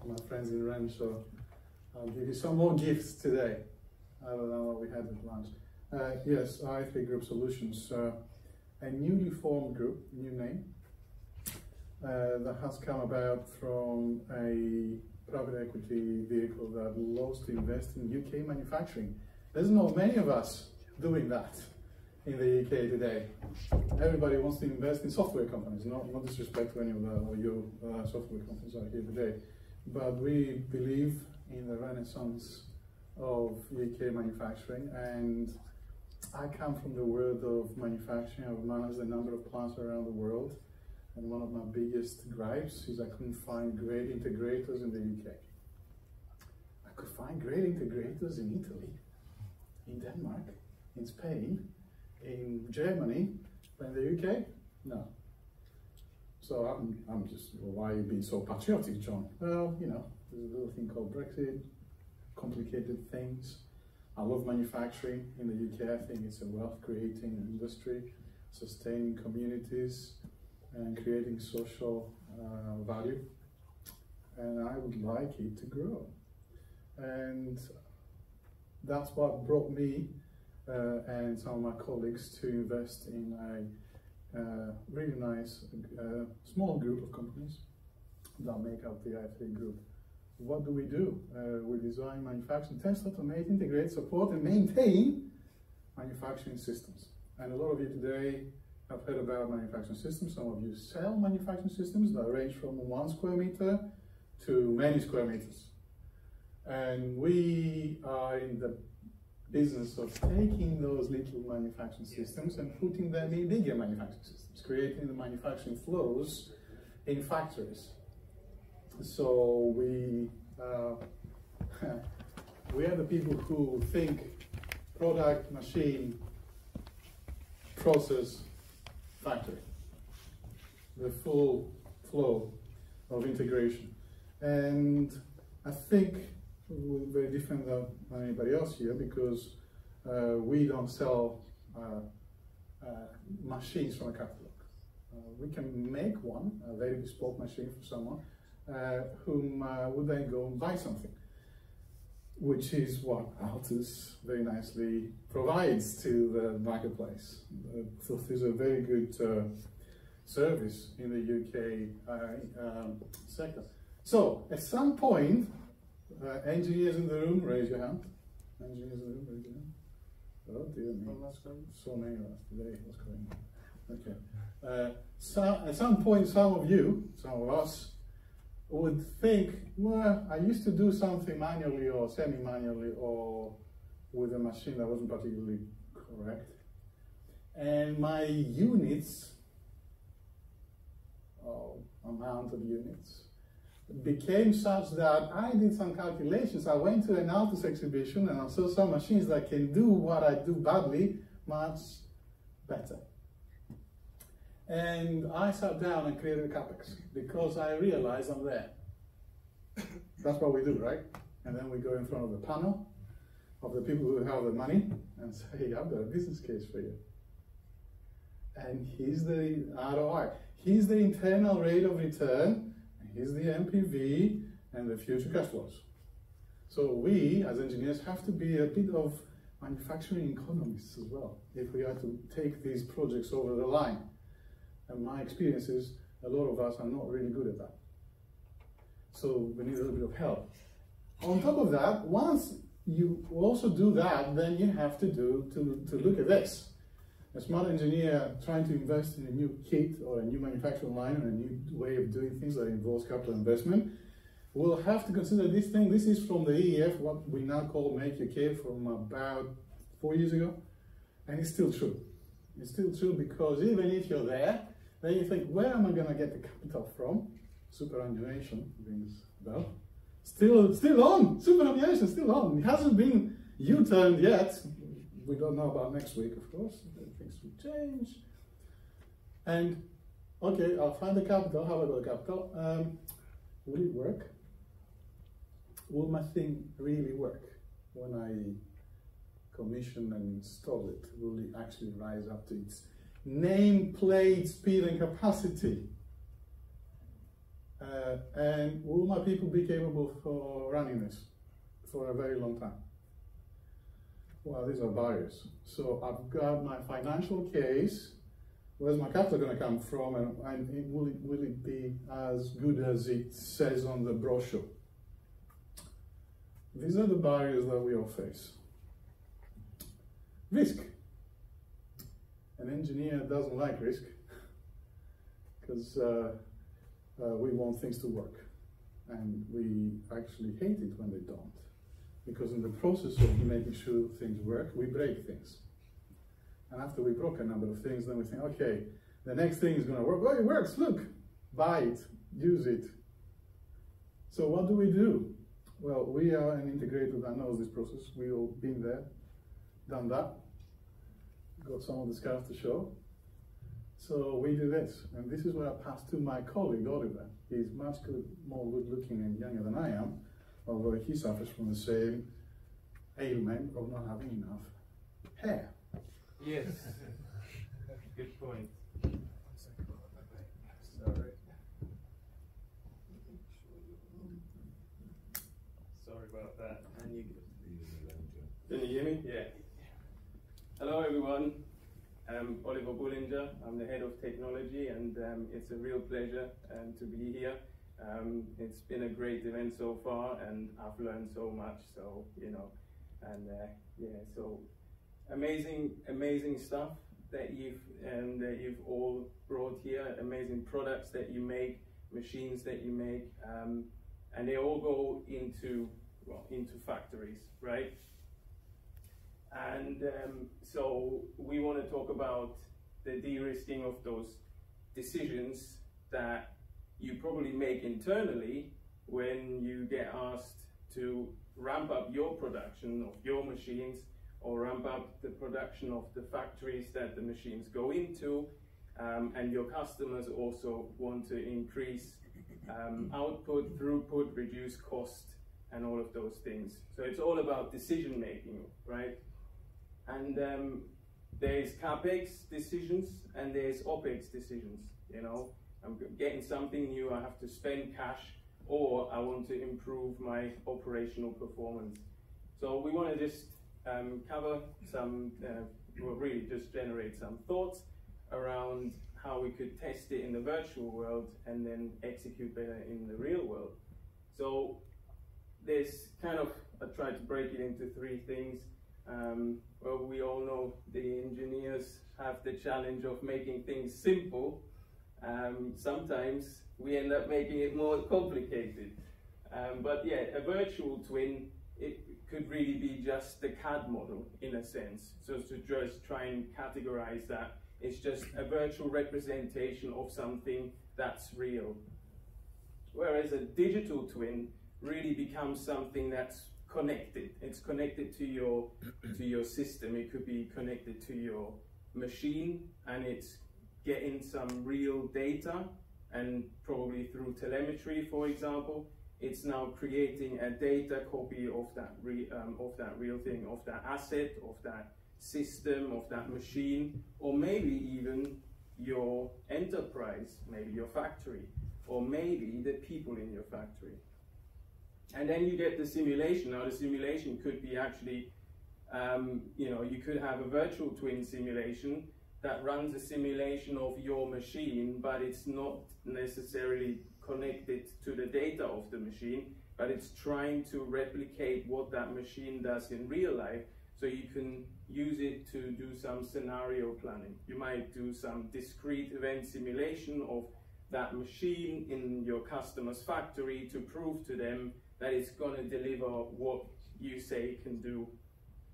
my friends in Rennes, so I'll give you some more gifts today. I don't know what we had at lunch. Yes, i3 Group Solutions, a newly formed group, new name, that has come about from a private equity vehicle that loves to invest in UK manufacturing. There's not many of us doing that in the UK today. Everybody wants to invest in software companies, not disrespect to any of you software companies out here today, but we believe in the renaissance of UK manufacturing, and I come from the world of manufacturing. I've managed a number of plants around the world, and one of my biggest gripes is I couldn't find great integrators in the UK. I could find great integrators in Italy, in Denmark, in Spain, in Germany, but in the UK, no. So I'm just, well, why are you being so patriotic, John? Well, you know, there's a little thing called Brexit, complicated things. I love manufacturing in the UK. I think it's a wealth-creating industry, sustaining communities and creating social value. And I would like it to grow. And that's what brought me and some of my colleagues to invest in a really nice small group of companies that make up the i3 Group. What do? We design, manufacture, test, automate, integrate, support, and maintain manufacturing systems. And a lot of you today have heard about manufacturing systems. Some of you sell manufacturing systems that range from 1 square meter to many square meters. And we are in the business of taking those little manufacturing systems and putting them in bigger manufacturing systems, creating the manufacturing flows in factories. So we are the people who think product, machine, process, factory, the full flow of integration. And I think we're very different than anybody else here, because we don't sell machines from a catalog. We can make one, a very bespoke machine for someone, whom would then go and buy something, which is what Altus very nicely provides to the marketplace. So there's a very good service in the UK sector. So at some point, engineers in the room, raise your hand. Engineers in the room, raise your hand. Oh dear me, so many of us today. What's going on? Okay. So at some point, some of us, would think, well, I used to do something manually or semi-manually or with a machine that wasn't particularly correct. And my units, amount of units, became such that I did some calculations. I went to an Altus exhibition and I saw some machines that can do what I do badly much better. And I sat down and created a CapEx because I realized I'm there. That's what we do, right? And then we go in front of the panel of the people who have the money and say, hey, I've got a business case for you. And here's the ROI. Here's the internal rate of return, and here's the NPV and the future cash flows. So we, as engineers, have to be a bit of manufacturing economists as well, if we are to take these projects over the line. And my experience is a lot of us are not really good at that. So we need a little bit of help. On top of that, once you also do that, then you have to look at this. A smart engineer trying to invest in a new kit or a new manufacturing line or a new way of doing things that involves capital investment will have to consider this thing. This is from the EEF, what we now call Make UK, from about 4 years ago. And it's still true. It's still true because even if you're there, then you think, where am I going to get the capital from? Superannuation rings a bell. Still on. Superannuation still on. It hasn't been U-turned yet. We don't know about next week, of course. Things will change. And okay, I'll find the capital. How about the capital? Will it work? Will my thing really work when I commission and install it? Will it actually rise up to its nameplate speed and capacity? And will my people be capable for running this for a very long time? Well, these are barriers. So I've got my financial case. Where's my capital going to come from, and will it be as good as it says on the brochure? These are the barriers that we all face. Risk. An engineer doesn't like risk because we want things to work, and we actually hate it when they don't, because in the process of making sure things work, we break things. And after we broke a number of things, then we think, okay, the next thing is going to work. Oh, it works, look, buy it, use it. So what do? Well, we are an integrator that knows this process. We've all been there, done that, got some of the scars to show. So we do this, and this is what I pass to my colleague, Oliver. He's much more good-looking and younger than I am, although he suffers from the same ailment of not having enough hair. Yes, good point. Sorry about that. Can you hear me? Yeah. Hello everyone. I'm Oliver Bullinger. I'm the head of technology, and it's a real pleasure to be here. It's been a great event so far, and I've learned so much. So yeah, so amazing stuff that you've all brought here. Amazing products that you make, machines that you make, and they all go into factories, right? And so we want to talk about the de-risking of those decisions that you probably make internally when you get asked to ramp up your production of your machines, or ramp up the production of the factories that the machines go into, and your customers also want to increase output, throughput, reduce cost, and all of those things. So it's all about decision making, right? And there's CapEx decisions and there's OpEx decisions. You know, I'm getting something new, I have to spend cash, or I want to improve my operational performance. So we want to just cover some, well, really just generate some thoughts around how we could test it in the virtual world and then execute better in the real world. So there's kind of, I tried to break it into three things. Well, we all know the engineers have the challenge of making things simple. Sometimes we end up making it more complicated. But yeah, a virtual twin, it could really be just the CAD model in a sense. So to just try and categorize that, it's just a virtual representation of something that's real. Whereas a digital twin really becomes something that's connected. It's connected to your system. It could be connected to your machine, and it's getting some real data, and probably through telemetry, for example, it's now creating a data copy of that real thing, of that asset, of that system, of that machine, or maybe even your enterprise, maybe your factory, or maybe the people in your factory. And then you get the simulation. Now the simulation could be actually, you know, you could have a virtual twin simulation that runs a simulation of your machine, but it's not necessarily connected to the data of the machine, but it's trying to replicate what that machine does in real life, so you can use it to do some scenario planning. You might do some discrete event simulation of that machine in your customer's factory to prove to them that it's going to deliver what you say it can do.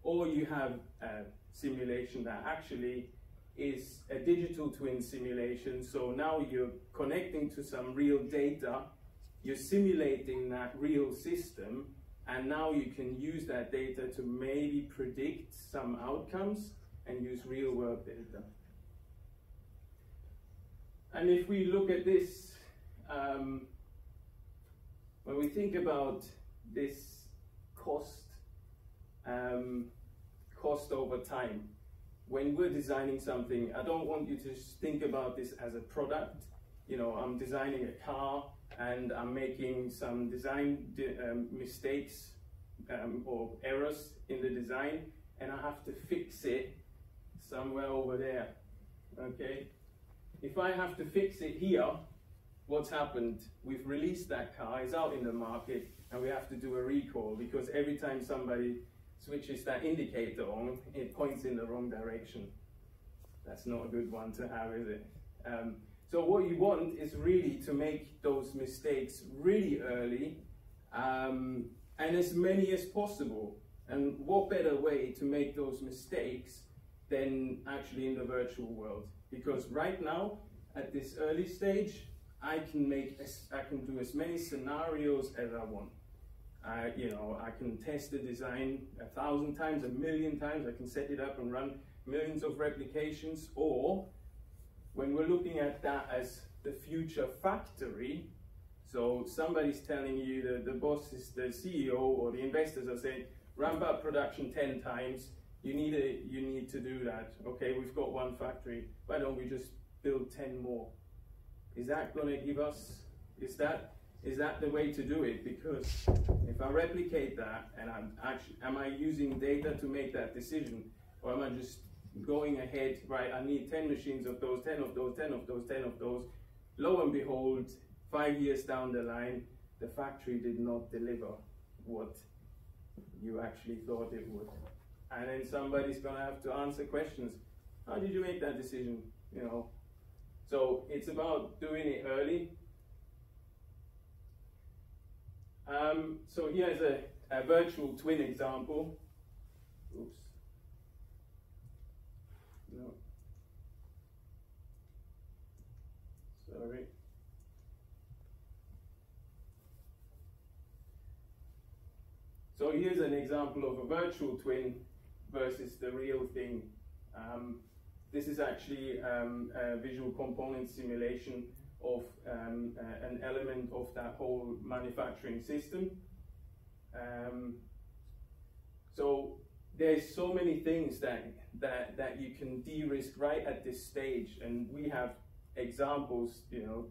Or you have a simulation that actually is a digital twin simulation. So now you're connecting to some real data, you're simulating that real system, and now you can use that data to maybe predict some outcomes and use real world data. And if we look at this, when we think about this cost over time, when we're designing something, I don't want you to just think about this as a product. You know, I'm designing a car and I'm making some design mistakes or errors in the design, and I have to fix it somewhere over there, okay? If I have to fix it here, what's happened? We've released that car, it's out in the market, and we have to do a recall, because every time somebody switches that indicator on, it points in the wrong direction. That's not a good one to have, is it? So what you want is really to make those mistakes really early, and as many as possible. And what better way to make those mistakes than actually in the virtual world? Because right now, at this early stage, I can do as many scenarios as I want. You know, I can test the design 1,000 times, 1,000,000 times. I can set it up and run millions of replications. Or when we're looking at that as the future factory, so somebody's telling you, the boss is the CEO or the investors are saying, ramp up production 10 times. You need to do that. Okay, we've got one factory. Why don't we just build 10 more? Is that going to give us? Is that the way to do it? Because if I replicate that, and am I using data to make that decision, or am I just going ahead? Right, I need 10 machines of those, 10 of those, 10 of those, 10 of those. Lo and behold, 5 years down the line, the factory did not deliver what you actually thought it would. And then somebody's going to have to answer questions. How did you make that decision? You know, so it's about doing it early. So here's a virtual twin example. Oops. No. Sorry. So here's an example of a virtual twin versus the real thing. This is actually a visual component simulation of an element of that whole manufacturing system. So there's so many things that you can de-risk right at this stage, and we have examples, you know,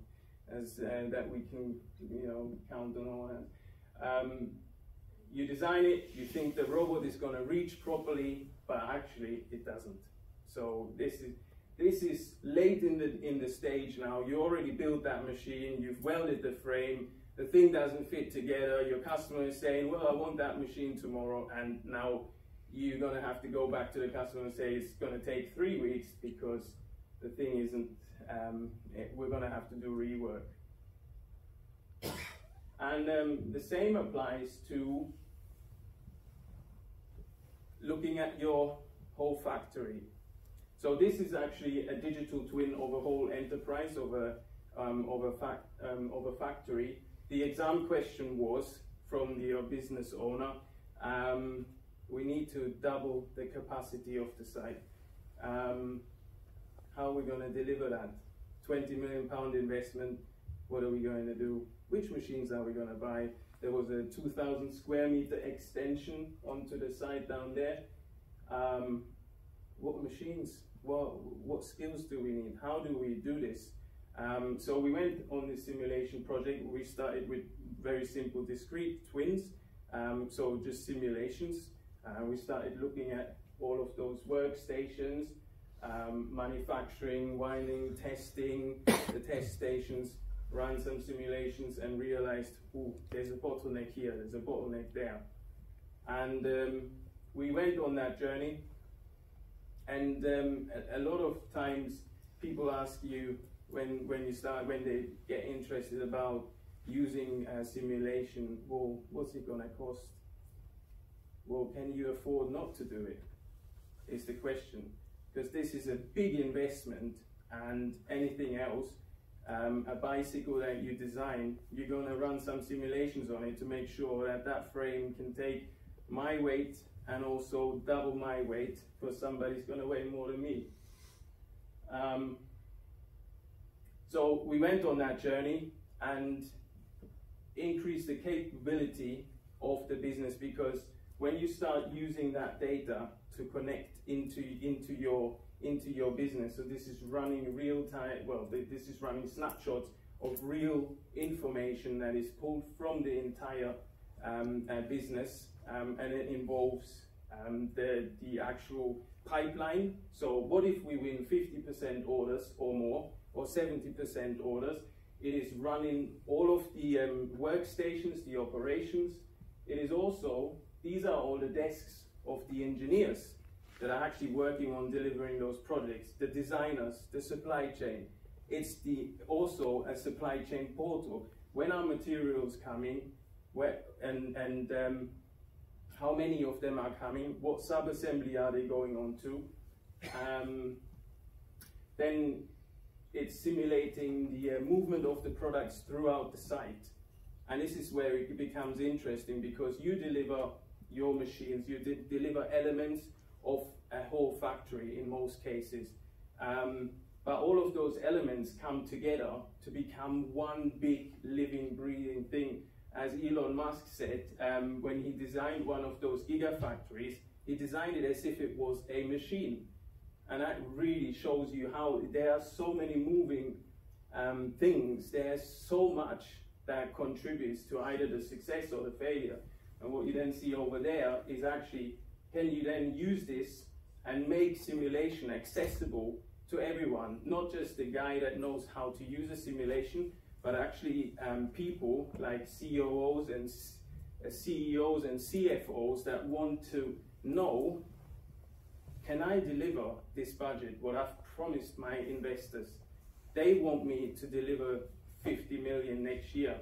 as that we can, you know, count on all that. You design it, you think the robot is going to reach properly, but actually it doesn't. So this is late in the stage now. You already built that machine, you've welded the frame, the thing doesn't fit together, your customer is saying, well, I want that machine tomorrow, and now you're going to have to go back to the customer and say it's going to take 3 weeks because the thing isn't, we're going to have to do rework. And the same applies to looking at your whole factory. So this is actually a digital twin of a whole enterprise, of a factory. The exam question was from your business owner, we need to double the capacity of the site. How are we going to deliver that? £20 million investment, what are we going to do? Which machines are we going to buy? There was a 2,000 square meter extension onto the site down there. What machines? What skills do we need? How do we do this? So we went on this simulation project. We started with very simple discrete twins, so just simulations. We started looking at all of those workstations, manufacturing, winding, testing, the test stations, ran some simulations and realized, oh, there's a bottleneck here, there's a bottleneck there. And we went on that journey, and a lot of times people ask you when they get interested about using a simulation, well, what's it gonna cost? Well, can you afford not to do it? Is the question. Because this is a big investment, and anything else, a bicycle that you design, you're going to run some simulations on it to make sure that that frame can take my weight and also double my weight, because somebody's going to weigh more than me. So we went on that journey and increased the capability of the business, because when you start using that data to connect into your business, so this is running real time, well, this is running snapshots of real information that is pulled from the entire business, and it involves the actual pipeline. So what if we win 50% orders or more, or 70% orders? It is running all of the workstations, the operations. It is also, these are all the desks of the engineers that are actually working on delivering those projects, the designers, the supply chain. It's also a supply chain portal. When our materials come in, how many of them are coming, what sub-assembly are they going on to, then it's simulating the movement of the products throughout the site. And this is where it becomes interesting, because you deliver your machines, you deliver elements of a whole factory in most cases. But all of those elements come together to become one big living, breathing thing. As Elon Musk said, when he designed one of those gigafactories, he designed it as if it was a machine. And that really shows you how there are so many moving things. There's so much that contributes to either the success or the failure. And what you then see over there is actually, can you then use this and make simulation accessible to everyone, not just the guy that knows how to use a simulation, but actually people like COOs and CEOs and CFOs that want to know, can I deliver this budget, what I've promised my investors? They want me to deliver 50 million next year.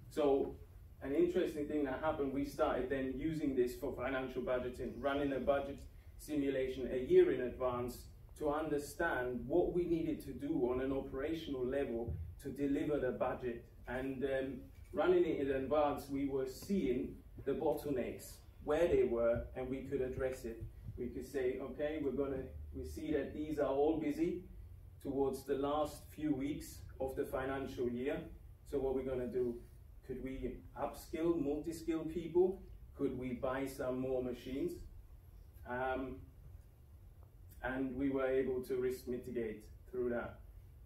So an interesting thing that happened, we started then using this for financial budgeting, running a budget simulation a year in advance to understand what we needed to do on an operational level to deliver the budget. And running it in advance, we were seeing the bottlenecks, where they were, and we could address it. We could say, okay, we see that these are all busy towards the last few weeks of the financial year. So what we're going to do, could we upskill, multi-skill people? Could we buy some more machines? And we were able to risk mitigate through that.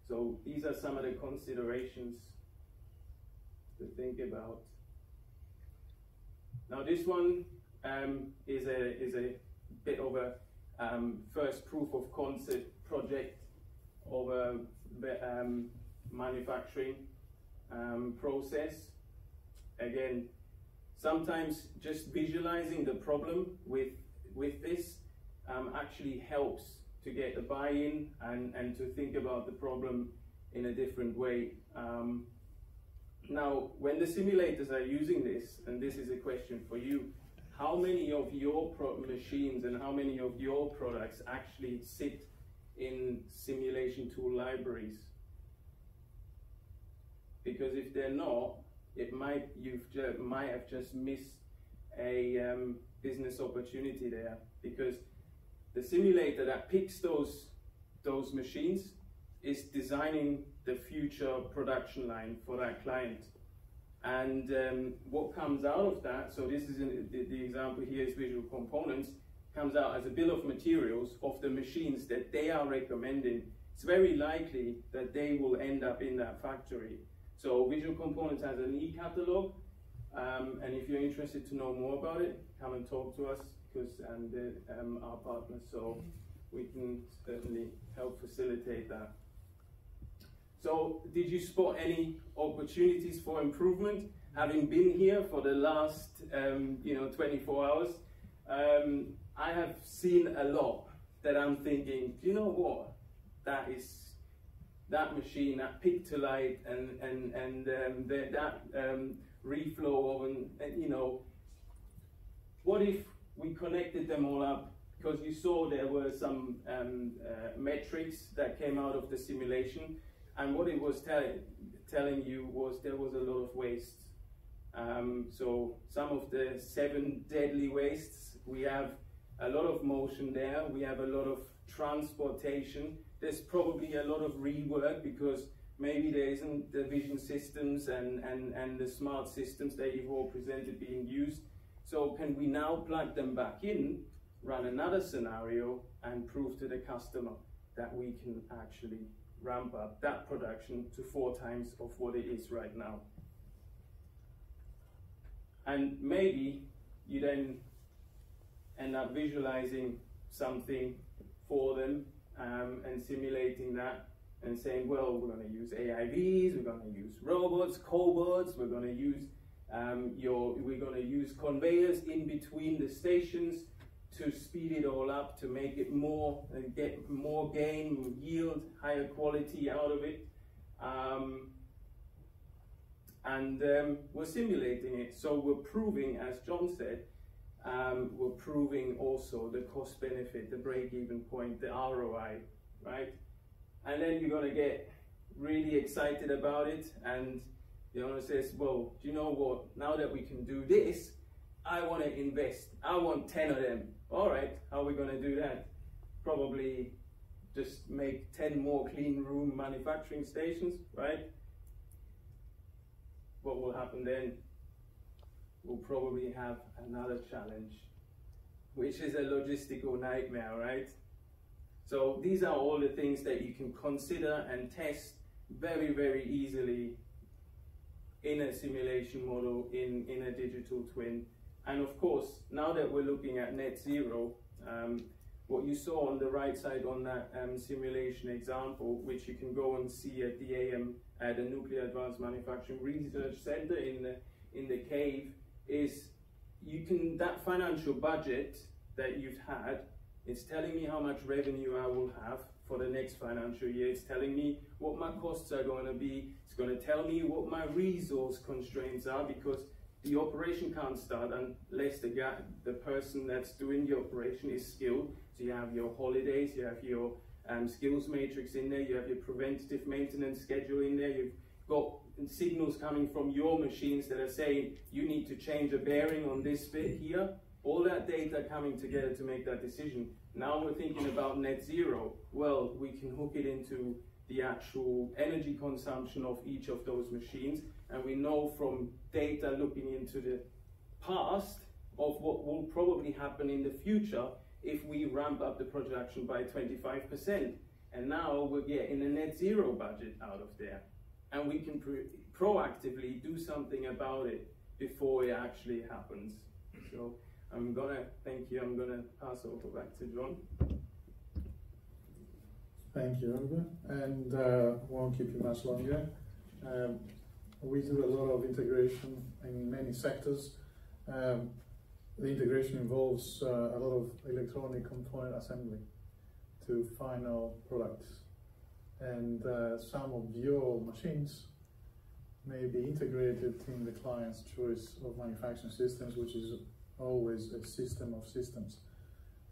So these are some of the considerations to think about. Now this one is a bit of a first proof of concept project of a manufacturing process. Again, sometimes just visualizing the problem with this actually helps to get the buy-in and to think about the problem in a different way. Now, when the simulators are using this, and this is a question for you, how many of your machines and how many of your products actually sit in simulation tool libraries? Because if they're not, you might have just missed a business opportunity there, because the simulator that picks those machines is designing the future production line for that client. And what comes out of that, so this is the example here is Visual Components, comes out as a bill of materials of the machines that they are recommending. It's very likely that they will end up in that factory. So Visual Components has an e-catalog, and if you're interested to know more about it, come and talk to us, because they're our partners, so we can certainly help facilitate that. So did you spot any opportunities for improvement? Having been here for the last 24 hours, I have seen a lot that I'm thinking, you know what, that machine, that Pictolite and that reflow oven, what if we connected them all up? Because you saw there were some metrics that came out of the simulation, and what it was telling you was there was a lot of waste. So some of the 7 deadly wastes, we have a lot of motion there, we have a lot of transportation, there's probably a lot of rework because maybe there isn't the vision systems and the smart systems that you've all presented being used. So can we now plug them back in, run another scenario, and prove to the customer that we can actually ramp up that production to 4 times of what it is right now. And maybe you then end up visualizing something for them and simulating that and saying, well, we're going to use AIVs, we're going to use robots, cobots, we're going to use conveyors in between the stations to speed it all up, to make it more and get more gain, yield, higher quality out of it. We're simulating it, so we're proving, as John said, we're proving also the cost benefit, the break-even point, the ROI, right? And then you're going to get really excited about it, and the owner says, well, do you know what, now that we can do this, I want to invest, I want 10 of them. All right, how are we going to do that? Probably just make 10 more clean room manufacturing stations, right? What will happen then? We'll probably have another challenge, which is a logistical nightmare, right? So these are all the things that you can consider and test very, very easily in a simulation model, in a digital twin. And of course, now that we're looking at net zero, what you saw on the right side on that simulation example, which you can go and see at the the Nuclear Advanced Manufacturing Research Center in the cave, is that financial budget that you've had, it's telling me how much revenue I will have for the next financial year. It's telling me what my costs are going to be. It's going to tell me what my resource constraints are, because the operation can't start unless the person that's doing the operation is skilled. So you have your holidays, you have your skills matrix in there, you have your preventative maintenance schedule in there, you've got signals coming from your machines that are saying you need to change a bearing on this bit here. All that data coming together to make that decision. Now we're thinking about net zero. Well, we can hook it into the actual energy consumption of each of those machines, and we know from data looking into the past of what will probably happen in the future if we ramp up the production by 25%. And now we're getting a net zero budget out of there, and we can proactively do something about it before it actually happens. So I'm gonna thank you. I'm gonna pass over back to John. Thank you, Oliver, and won't keep you much longer. We do a lot of integration in many sectors. The integration involves a lot of electronic component assembly to final products, and some of your machines may be integrated in the client's choice of manufacturing systems, which is always a system of systems.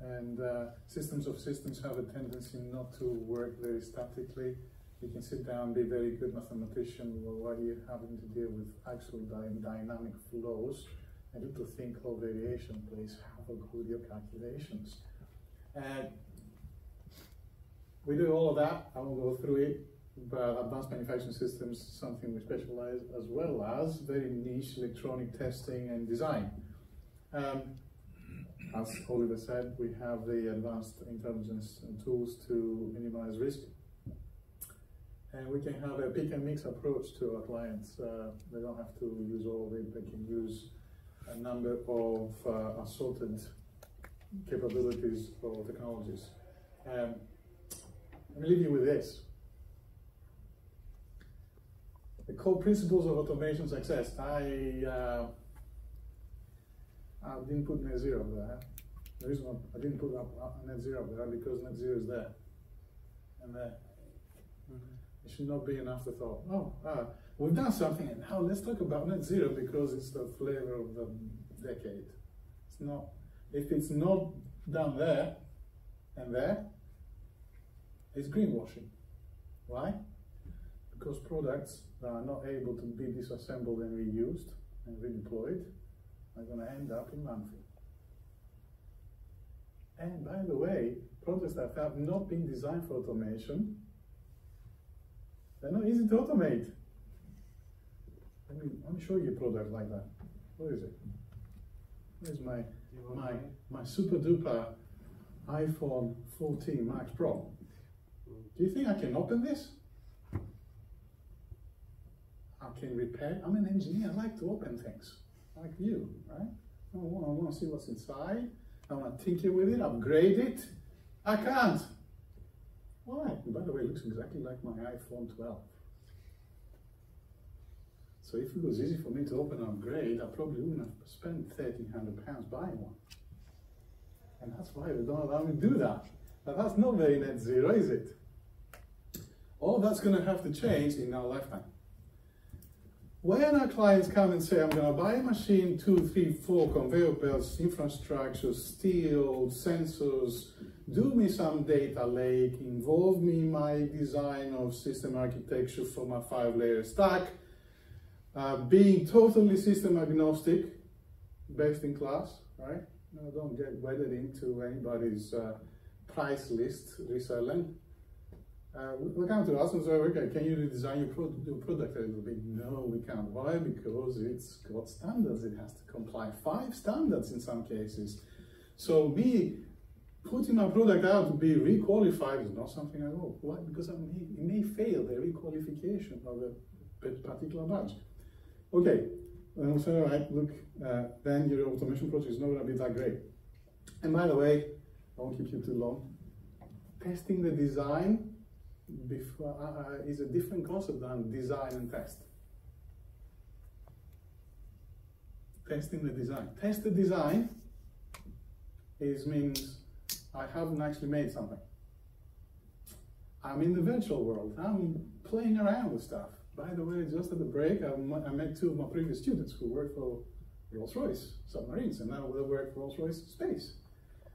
And systems of systems have a tendency not to work very statically. You can sit down, be a very good mathematician, while you're having to deal with actual dynamic flows. A little thing called variation, please have a go with your calculations. And we do all of that, I won't go through it, but advanced manufacturing systems is something we specialize, as well as very niche electronic testing and design. As Oliver said, we have the advanced intelligence tools to minimize risk. And we can have a pick and mix approach to our clients. They don't have to use all of it, they can use a number of assorted capabilities or technologies. Let me leave you with this. The core principles of automation success. I didn't put net zero there. The reason I didn't put net zero there because net zero is there and there. It should not be an afterthought. Oh, we've done something, and now let's talk about net zero because it's the flavor of the decade. It's not. If it's not done there and there, it's greenwashing. Why? Because products that are not able to be disassembled and reused and redeployed are going to end up in landfill. And by the way, products that have not been designed for automation, they're not easy to automate. Let me show you a product like that. What is it? Here's my super duper iPhone 14 Max Pro. Do you think I can open this? I can repair. I'm an engineer. I like to open things, like you, right? I want to see what's inside. I want to tinker with it, upgrade it. I can't. Why? And by the way, it looks exactly like my iPhone 12. So if it was easy for me to open and upgrade, I probably wouldn't have spent £1,300 buying one. And that's why they don't allow me to do that. But that's not very net zero, is it? All that's going to have to change in our lifetime. When our clients come and say, I'm going to buy a machine, 2, 3, 4 conveyor belts, infrastructure, steel, sensors, do me some data lake, involve me in my design of system architecture for my 5-layer stack, being totally system agnostic, best in class, right? No, don't get wedded into anybody's price list reselling. We come to us and say, okay, can you redesign your product a little bit? No, we can't. Why? Because it's got standards. It has to comply 5 standards in some cases. So me putting my product out to be requalified is not something I will. Why? Because it may fail the requalification of a particular badge. Okay, and we'll say, all right, look, then your automation project is not going to be that great. And by the way, I won't keep you too long. Testing the design is a different concept than design and test. Testing the design. Test the design means I haven't actually made something. I'm in the virtual world. I'm playing around with stuff. By the way, just at the break, I met 2 of my previous students who worked for Rolls-Royce submarines, and now they work for Rolls-Royce Space.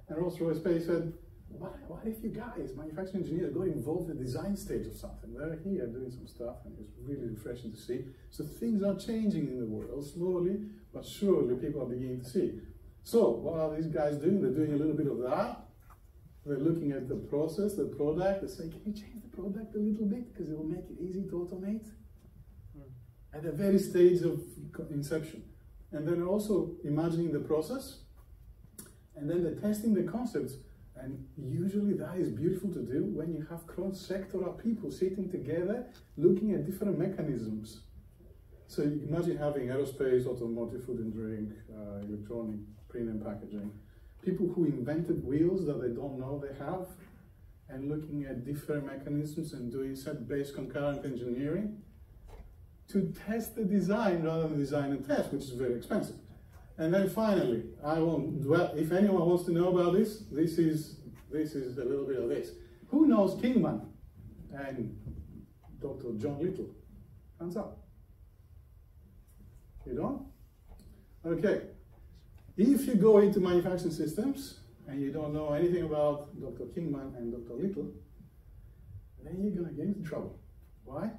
And Rolls-Royce Space said, what if you guys, manufacturing engineers, got involved in the design stage of something? They're here doing some stuff, and it's really refreshing to see. So things are changing in the world, slowly, but surely people are beginning to see. So what are these guys doing? They're doing a little bit of that. They're looking at the process, the product. They say, can you change the product a little bit? Because it will make it easy to automate. At the very stage of inception. And then also imagining the process, and then they're testing the concepts. And usually that is beautiful to do when you have cross-sectoral people sitting together looking at different mechanisms. So you can imagine having aerospace, automotive, food and drink, electronic, print and packaging, people who invented wheels that they don't know they have, and looking at different mechanisms and doing set-based concurrent engineering to test the design rather than design and test, which is very expensive. And then finally, I won't dwell, if anyone wants to know about this, this is a little bit of this. Who knows Kingman and Dr. John Little? Hands up. You don't? Okay. If you go into manufacturing systems and you don't know anything about Dr. Kingman and Dr. Little, then you're going to get into trouble. Why?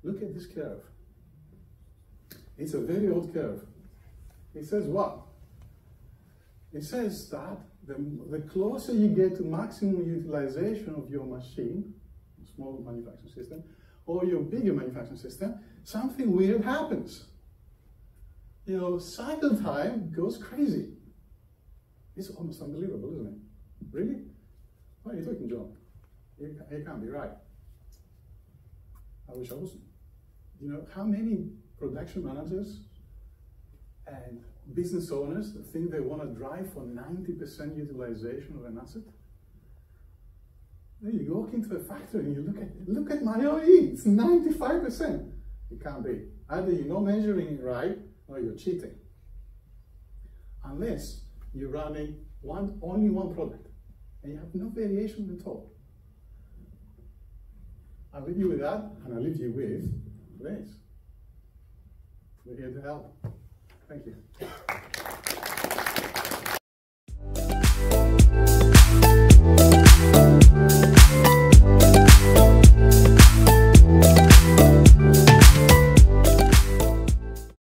Look at this curve. It's a very old curve. It says what? It says that the closer you get to maximum utilization of your machine, small manufacturing system, or your bigger manufacturing system, something weird happens. You know, cycle time goes crazy. It's almost unbelievable, isn't it? Really? Why are you talking, John? You can't be right. I wish I wasn't. You know, how many production managers and business owners think they want to drive for 90% utilization of an asset? Then you walk into a factory and you look at my OE, it's 95%. It can't be. Either you're not measuring it right or you're cheating. Unless you're running only one product and you have no variation at all. I'll leave you with that, and I'll leave you with this. We're here to help. Thank you.